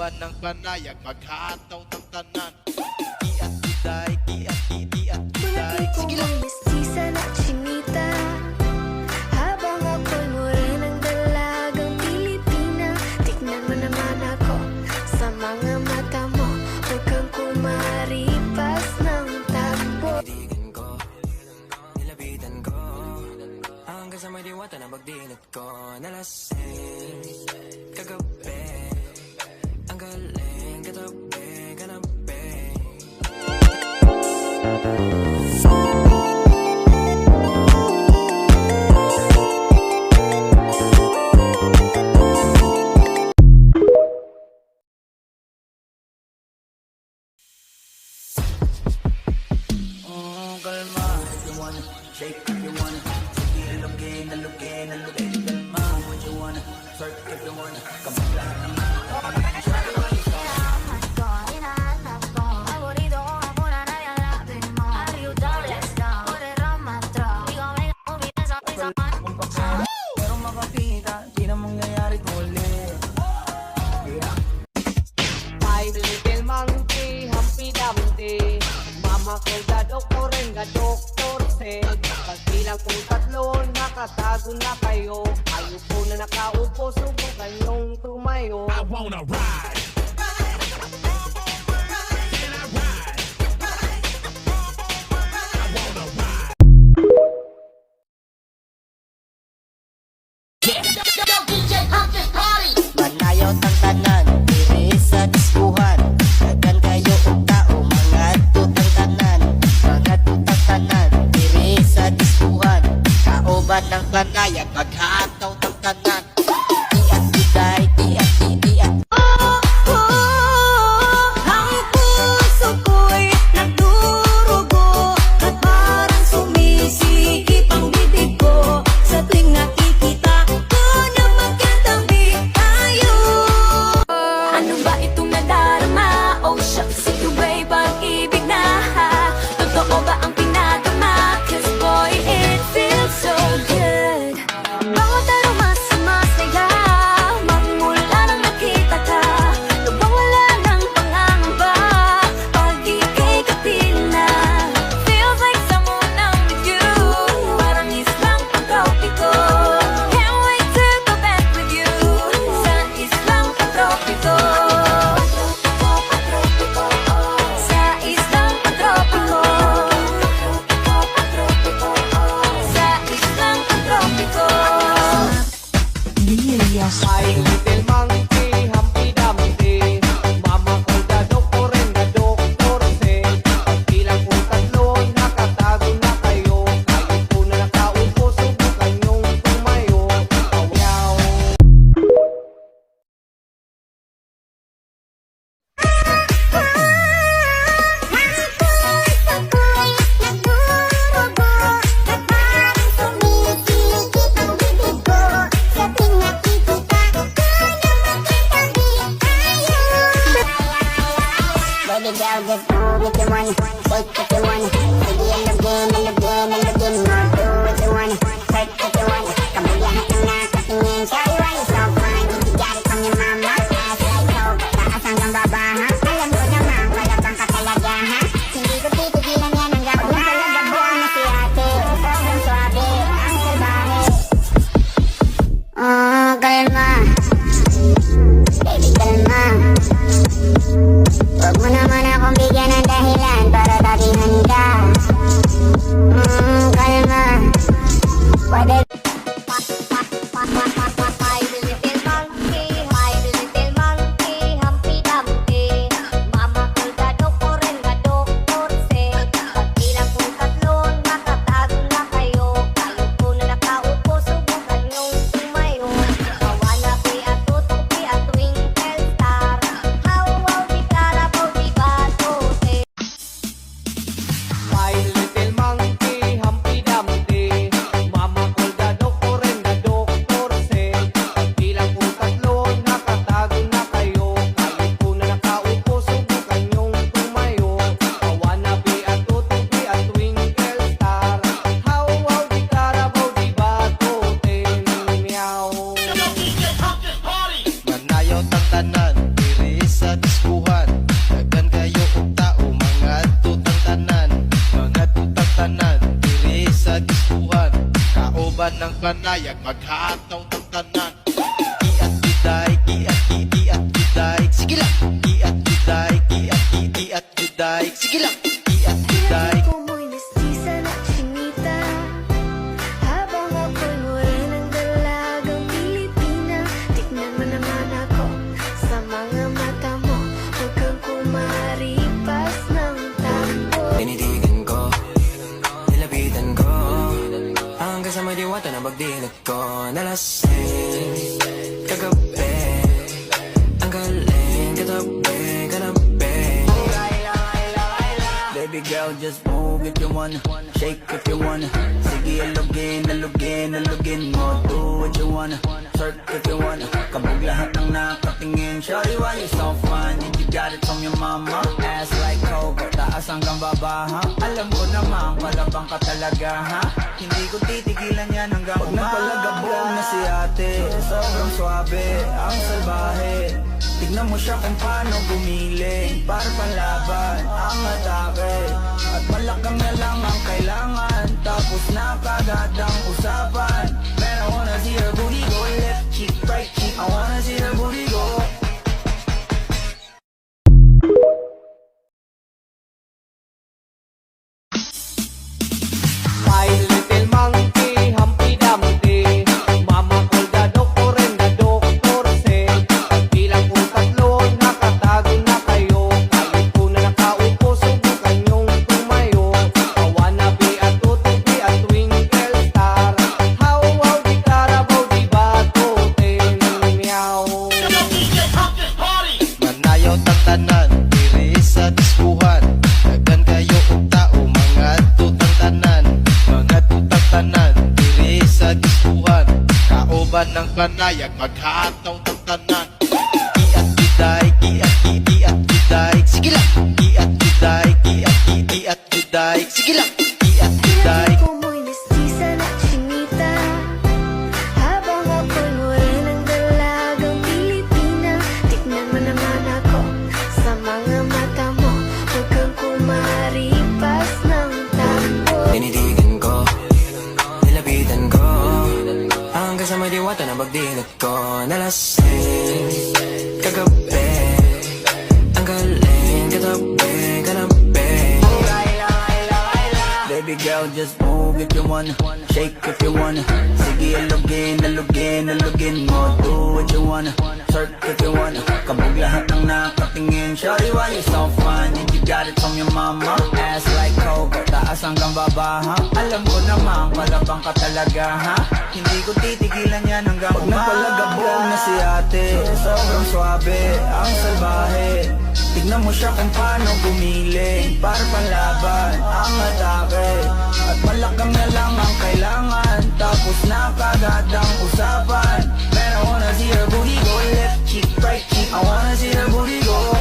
Kauban ng panayag, maghataw ng tanan. Kiat kiday, kiat kiat kiday. Sige lang. Mestiza na chinita, habang ako'y morenang dalagang Pilipina. Tignan mo naman ako sa mga mata mo, huwag kang kumaripas ng takbo. Digan ko, nilapitan ko, hanggang sa may diwata na magdinat ko. Nalasing, kagabi, ang galing, katabi, kanabi. Kalma, if you wanna shake, if you wanna sige, alugin, alugin, alugin. Kalma, what you wanna twerk, if you wanna come on. Pero makakita, di na mangyayari ulit. My little monkey, Humpty Dumpty, mama ko doktor nga doktor said, pagbilang kong tatlo, nakatago na kayo. Ayupo na nakaupo, subukan yung tumayo. I wanna ride. Can I ride? I wanna ride. Manayaw tang tanan, diri sa diskuhan. Dagan kayo og tao, mga tutang tanan. Mga tutang tanan, diri sa diskuhan. Kauban ng panayag, maghataw ng tanan. Tiat kiday, tiat tiat. Ang puso ko'y nagdurugo, at parang sumisikip ang bibig ko sa tuwing nakikita ko na magkatabi tayo. Ano ba itong nadarama? Oh shucks, ito ba'y pag-ibig na? Totoo ba ang pinagama? Cause boy, it feels so good. Bawat aroma sumasaya, magmula nang nakita ka. Lubang wala ng pangangamba, pag ika'y kapiling na. Feels like someone I'm with you, parang islang pagtropiko. Can't wait to go back with you, sa islang pagtropiko. Sa islang pagtropiko. Sa islang pagtropiko. My little monkey, Humpty Dumpty, mama ko doktor nga doktor said, pagbilang kong tatlo, nakatago na kayo. Ayupo na nakaupo, subukan yung tumayo. Yaw. Baby girl, just do what you wanna, shake what you wanna. Sige, alugin, alugin, alugin mo. Do what you wanna, twerk what you wanna. Kabayahan ka na katingin, show you why you're so fine. If you got it from your mama, ass like ho. Taas hanggang baba, ha? Alam ko naman, wala bang katalaga, ha? Hindi ko titigilan yan hanggang kung talaga buwan na si ate. Sobrang swabe, ang salbahe. Oh, kalma. Baby, kalma. Huwag mo naman akong bigyan ng dahilan para tabihan ka. Kalma. Pwede ng panayag, maghataw ng tanan. Iat juday, iat iat juday. Sige lang. Iat juday, iat juday. Sige lang. Iat juday. Pinatid ko mo'y mestiza na chinita, habang ako'y morenang dalagang Pilipina. Tignan mo naman ako sa mga mata mo, huwag kang kumaripas ng takbo. Tinitigan ko, nilapitan ko, hanggang sa may diwata na pagdilat ko. Nalasing, kagabi, ang galing, katabi, kanabi. Baby girl, just move if you wanna, shake if you wanna. Sige, alugin, alugin, alugin mo. Do what you wanna, twerk if you wanna. Kabog lahat ng nakatingin. Shawty, why you so fun? Did you got it from your mama? Ass like Coco, taas hanggang baba, ha? Alam ko naman, palabang ka talaga, ha? Hindi ko titigilan yan hanggang umaga. Pag nagpalagabong na si ate, sobrang swabe, ang salbahe. Tignan mo siya kung paano gumiling, para panlaban ang atake. At malakang na lang ang kailangan, tapos na kagad ang usapan. Man, I wanna see her booty go left cheek, right cheek. I wanna see her booty go. My little monkey, Humpty Dumpty. Mama called the doctor and the doctor said, pagbilang kong tatlo, nakatago na kayo. Kayo po na nakaupo, subukan yung tumayo. I wanna be a tutu, be a twinkle star. How, di Carabao, di Batote, meow. Manayaw tang tanan, diri sa diskuhan. Dagan kayo og tao, mga tutang tanan. Mga tutang tanan, diri sa diskuhan. Kauban ng panayag, maghataw ng tanan. Iat juday, iat juday. Sige lang. Iat juday, iat juday. Sige lang. Iat juday. Pinatid ko mo'y mestiza na chinita, habang ako'y morenang dalagang Pilipina. Tignan mo naman ako sa mga mata mo, huwag kang kumaripas ng takbo. Tinitigan ko, nilapitan ko, hanggang sa may diwata na pagdilat ko. Nalasing, kagabi, ang galing, katabi, kanabi. Baby girl, just move if you wanna, shake if you wanna. Sige, alugin, alugin, alugin mo. Do what you wanna, twerk if you wanna. Kabog lahat ng nakatingin. Shawty, why you so fun? Did you got it from your mama? Ass like Coco, taas hanggang baba, ha? Alam ko naman, palabang ka talaga, ha? Hindi ko titigilan yan hanggang umaga. Pag nagpalagabong na si ate, sobrang swabe, ang salbahe. Tignan mo siya kung paano gumiling, para panlaban ang atake. At malakang na lang ang kailangan, tapos na kagad ang usapan. Man, I wanna see her booty go left cheek, right cheek. I wanna see her booty go.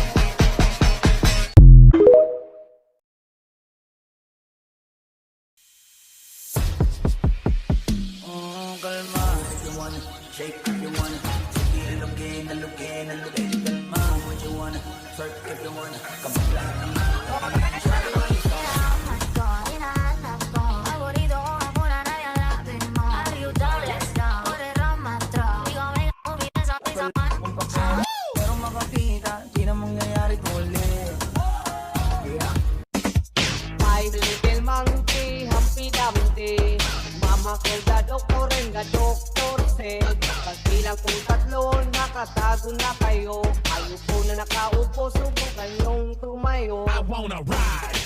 Kalma if you wanna, shake if you wanna. Sige, alugin, alugin, alugin. Kalma what you wanna, twerk if you wanna. Kabog lahat ng pero makakita, di na mangyayari ulit. My little monkey, Humpty Dumpty. Mama called the doctor and the doctor said, pagbilang kong tatlo, nakatago na kayo. Kayo po na nakaupo, subukan yung tumayo. I wanna ride.